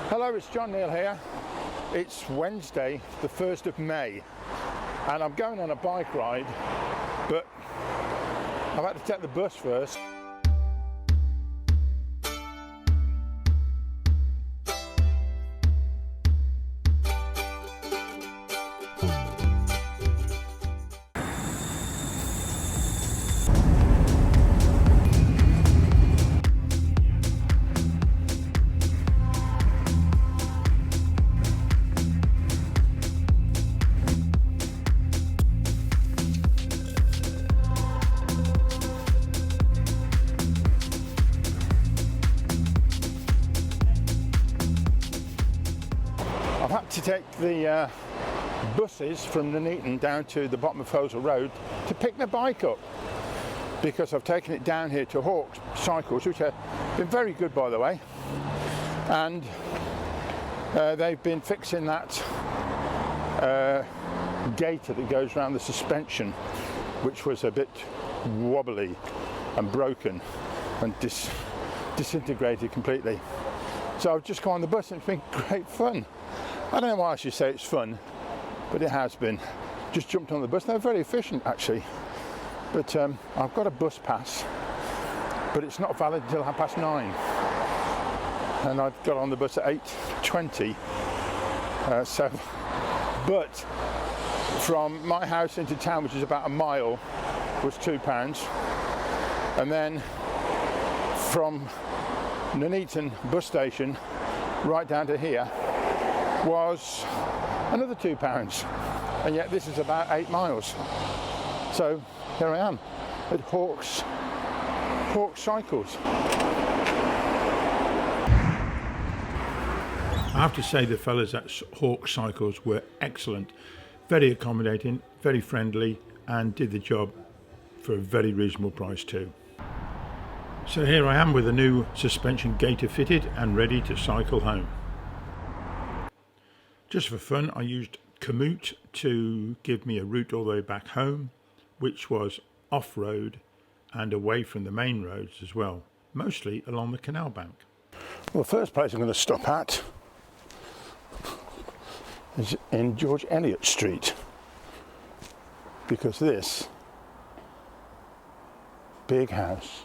Hello, it's John Neal here. It's Wednesday, the 1st of May, and I'm going on a bike ride, but I've had to take the bus first. I've had to take the buses from Nuneaton down to the bottom of Hosel Road to pick my bike up, because I've taken it down here to Hawks Cycles, which have been very good, by the way, and they've been fixing that gaiter that goes around the suspension, which was a bit wobbly and broken and disintegrated completely. So I've just gone on the bus and it's been great fun. I don't know why I should say it's fun, but it has been. Just jumped on the bus. They're very efficient, actually. But I've got a bus pass, but it's not valid until 9:30. And I got on the bus at 8:20. But from my house into town, which is about a mile, was £2. And then from Nuneaton bus station right down to here was another £2, and yet this is about 8 miles. So here I am at Hawks Cycles. I have to say the fellas at Hawks Cycles were excellent, very accommodating, very friendly, and did the job for a very reasonable price too. So here I am with a new suspension gaiter fitted and ready to cycle home. Just for fun, I used Komoot to give me a route all the way back home, which was off-road and away from the main roads as well, mostly along the canal bank. Well, the first place I'm going to stop at is in George Eliot Street, because this big house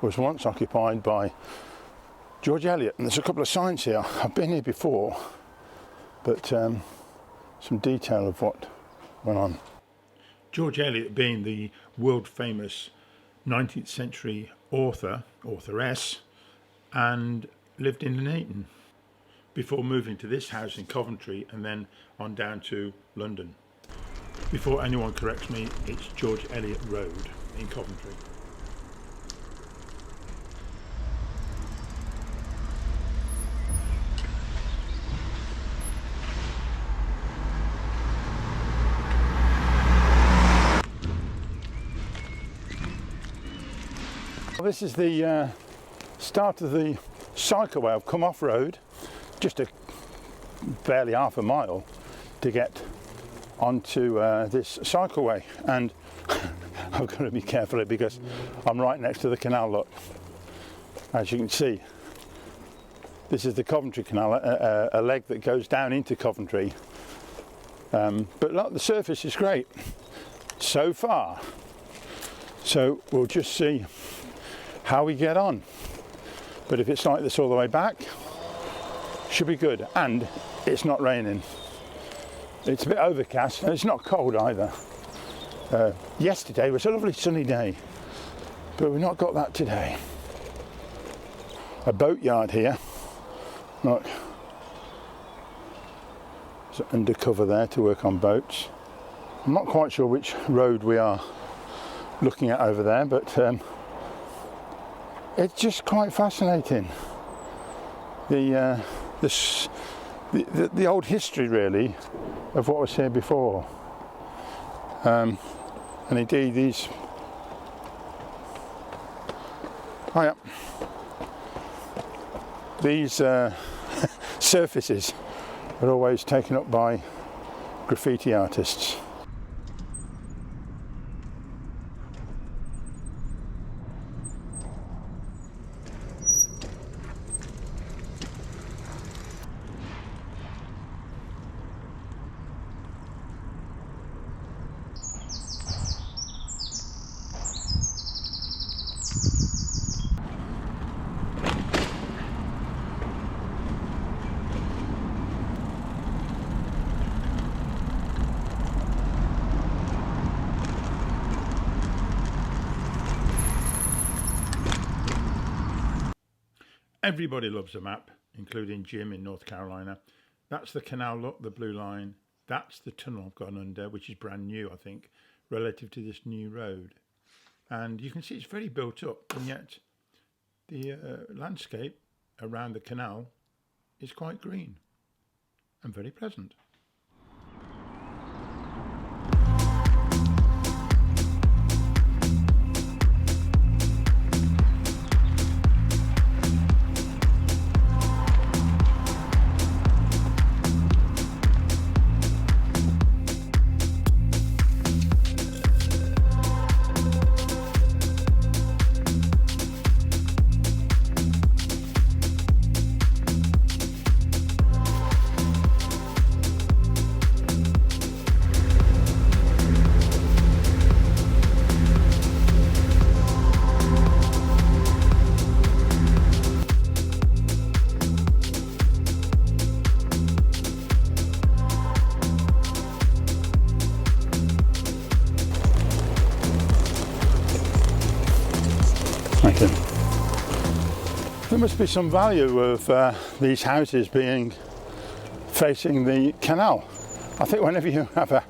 was once occupied by George Eliot, and there's a couple of signs here. I've been here before, but some detail of what went on. George Eliot being the world famous 19th century authoress, and lived in Nuneaton before moving to this house in Coventry and then on down to London. Before anyone corrects me, it's George Eliot Road in Coventry. This is the start of the cycleway. I've come off road just barely half a mile to get onto this cycleway, and I've got to be careful here because I'm right next to the canal. Look, as you can see, this is the Coventry Canal, a leg that goes down into Coventry, but look, the surface is great so far, so we'll just see how we get on. But if it's like this all the way back, should be good. And it's not raining. It's a bit overcast and it's not cold either. Yesterday was a lovely sunny day, but we've not got that today. A boat yard here. Look, it's undercover there to work on boats. I'm not quite sure which road we are looking at over there, but it's just quite fascinating. The old history, really, of what was here before. And indeed, these. Oh yeah. These surfaces are always taken up by graffiti artists. Everybody loves a map, including Jim in North Carolina. That's the canal look, the blue line. That's the tunnel I've gone under, which is brand new, I think, relative to this new road. And you can see it's very built up, and yet the landscape around the canal is quite green and very pleasant. There must be some value of these houses being facing the canal. I think whenever you have a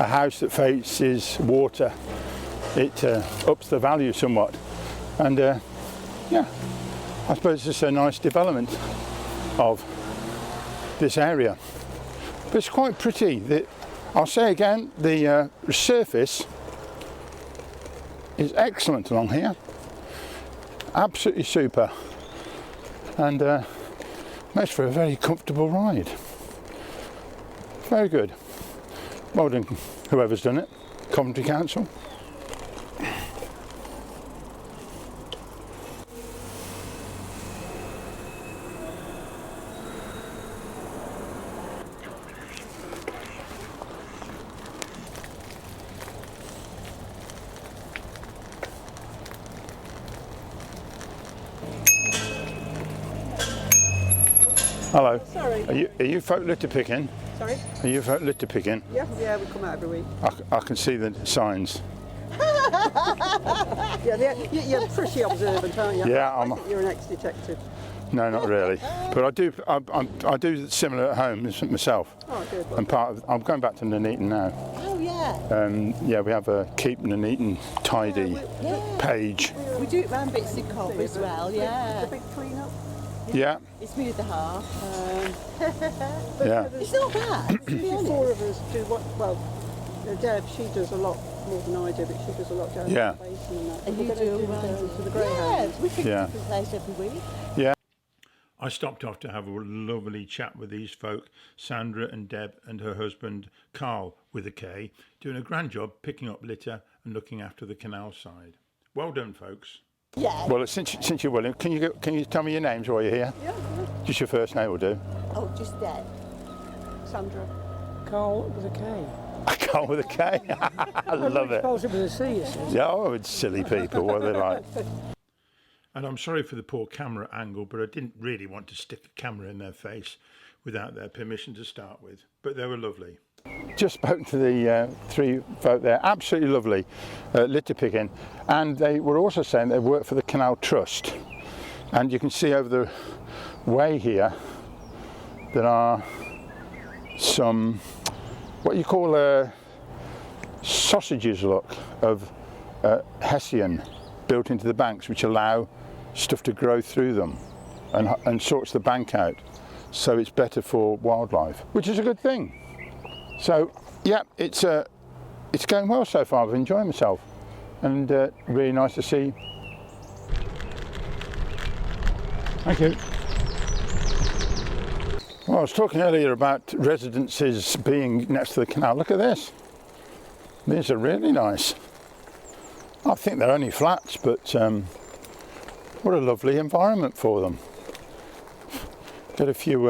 house that faces water, it ups the value somewhat. And yeah, I suppose it's a nice development of this area. But it's quite pretty. I'll say again, the surface is excellent along here. Absolutely super, and makes for a very comfortable ride. Very good. Well done, whoever's done it. Coventry Council. Hello. Sorry. Are you folk litter picking? Sorry? Are you folk litter picking? Yeah, we come out every week. I can see the signs. Yeah, you're pretty observant, aren't you? Yeah, I think you're an ex-detective. No, not really. But I do. I do similar at home myself. Oh, good. I'm going back to Nuneaton now. Oh yeah. Yeah, we have a Keep Nuneaton tidy page. We do it round bits of Cov as well, yeah. The big clean-up. Yeah. It's me with the half. Yeah. It's not bad, to be honest. Four of us do what, well, Deb, she does a lot more than I do, but she does a lot down Yeah. the basin and that. And We're you gonna do down around to the Yeah, Greyhounds. we pick Yeah. a different place every week. Yeah. I stopped off to have a lovely chat with these folk, Sandra and Deb and her husband Carl with a K, doing a grand job picking up litter and looking after the canal side. Well done, folks. Yeah. Well, since you're willing, can you tell me your names while you're here? Yeah, Just your first name will do. Oh, just Deb. Sandra. Carl with a K. I can't with a K. I love it. Spells it with a C, you see. Yeah, oh, it's silly people. What are they like? And I'm sorry for the poor camera angle, but I didn't really want to stick a camera in their face without their permission to start with. But they were lovely. Just spoke to the three folk there. Absolutely lovely litter picking. And they were also saying they work for the Canal Trust. And you can see over the way here there are some what you call sausages look of hessian built into the banks, which allow stuff to grow through them and sorts the bank out, so it's better for wildlife, which is a good thing. So yeah, it's going well so far. I've enjoyed myself, and really nice to see. Thank you. Well, I was talking earlier about residences being next to the canal. Look at this. These are really nice. I think they're only flats, but what a lovely environment for them. Get a few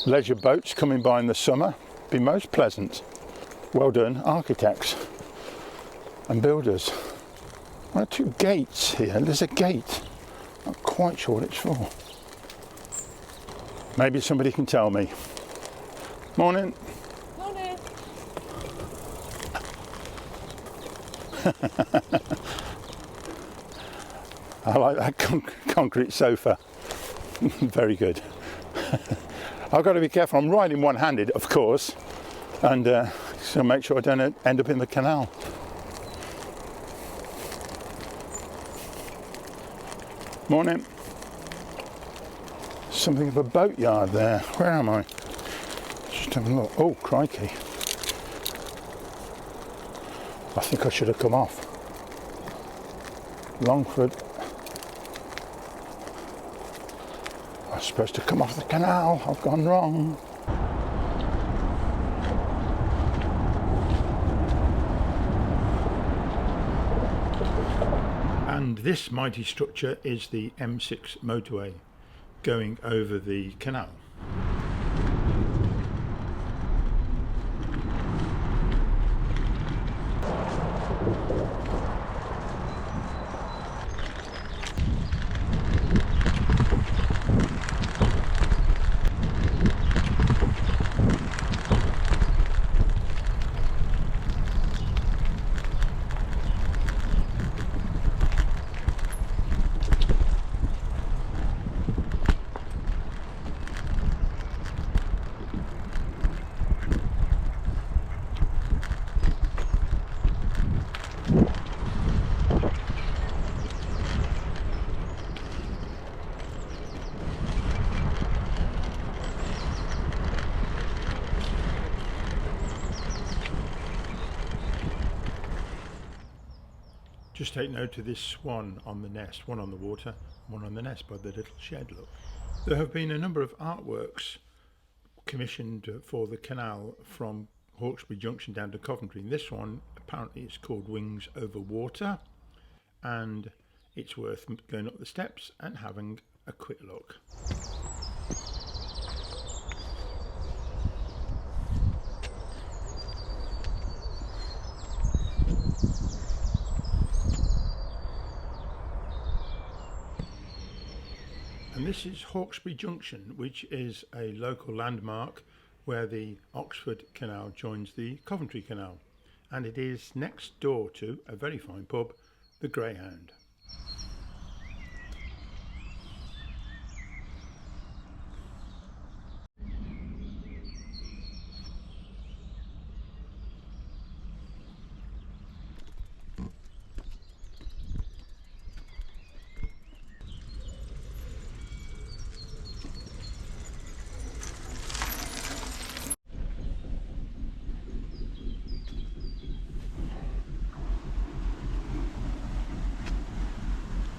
leisure boats coming by in the summer. Be most pleasant. Well done, architects and builders. There are two gates here. There's a gate. Not quite sure what it's for. Maybe somebody can tell me. Morning. Morning. I like that concrete sofa. Very good. I've got to be careful. I'm riding one-handed, of course, and so make sure I don't end up in the canal. Morning. Something of a boatyard there. Where am I? Just have a look. Oh, crikey. I think I should have come off. Longford. I was supposed to come off the canal. I've gone wrong. And this mighty structure is the M6 motorway going over the canal. Just take note of this swan on the nest, one on the water, one on the nest by the little shed, look. There have been a number of artworks commissioned for the canal from Hawkesbury Junction down to Coventry. And this one apparently is called Wings Over Water, and it's worth going up the steps and having a quick look. And this is Hawkesbury Junction, which is a local landmark where the Oxford Canal joins the Coventry Canal, and it is next door to a very fine pub, the Greyhound.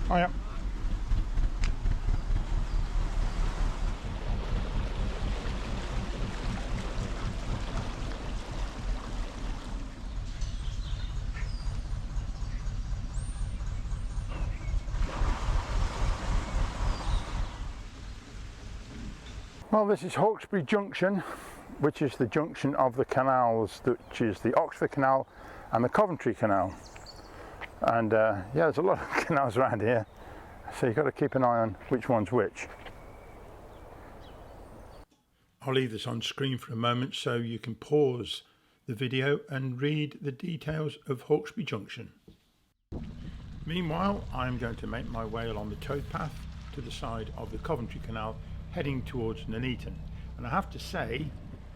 Oh yeah. Well, this is Hawkesbury Junction, which is the junction of the canals, which is the Oxford Canal and the Coventry Canal. And yeah, there's a lot of canals around here, so you've got to keep an eye on which one's which. I'll leave this on screen for a moment so you can pause the video and read the details of Hawkesbury Junction. Meanwhile, I'm going to make my way along the towpath to the side of the Coventry Canal, heading towards Nuneaton. And I have to say,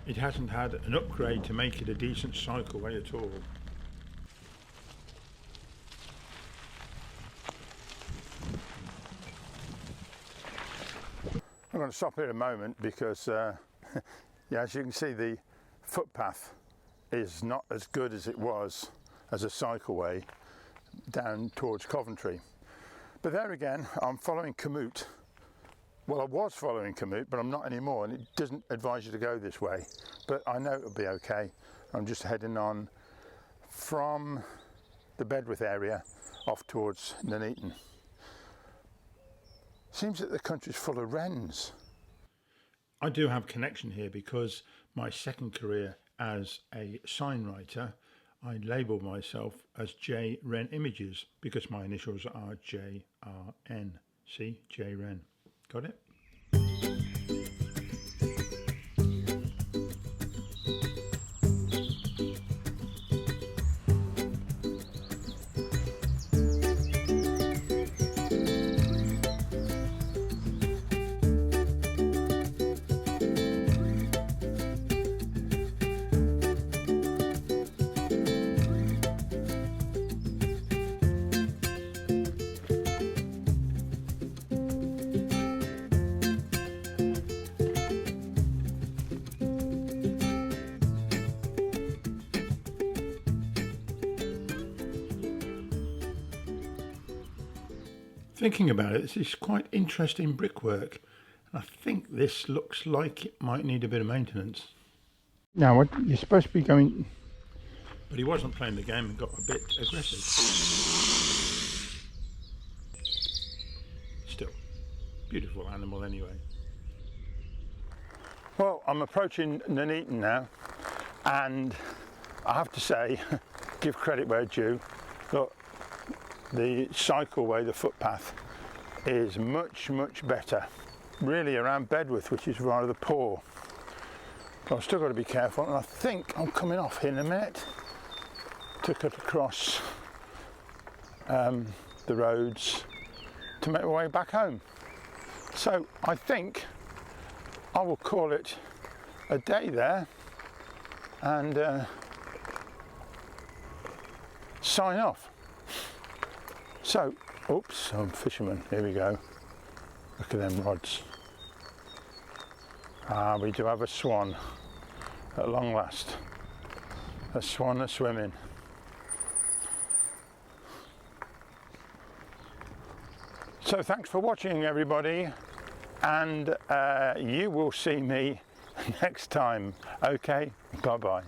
it hasn't had an upgrade to make it a decent cycleway at all. I'm going to stop here a moment because, yeah, as you can see, the footpath is not as good as it was as a cycleway down towards Coventry. But there again, I'm following Commute. Well, I was following Commute, but I'm not anymore, and it doesn't advise you to go this way. But I know it'll be okay. I'm just heading on from the Bedworth area off towards Nuneaton. Seems that the country's full of wrens. I do have connection here because my second career as a sign writer, I labelled myself as J Wren Images because my initials are JRN. See, J Wren. Got it? Thinking about it, this is quite interesting brickwork. I think this looks like it might need a bit of maintenance. Now, what you're supposed to be going... But he wasn't playing the game and got a bit aggressive. Still, beautiful animal anyway. Well, I'm approaching Nuneaton now, and I have to say, give credit where due. Look, the cycleway, the footpath, is much, much better. Really around Bedworth, which is rather poor. But I've still got to be careful, and I think I'm coming off here in a minute to cut across the roads to make my way back home. So I think I will call it a day there and sign off. So, oops, I'm a fisherman, here we go. Look at them rods. Ah, we do have a swan at long last. A swan that's swimming. So thanks for watching, everybody, and you will see me next time. Okay, bye-bye.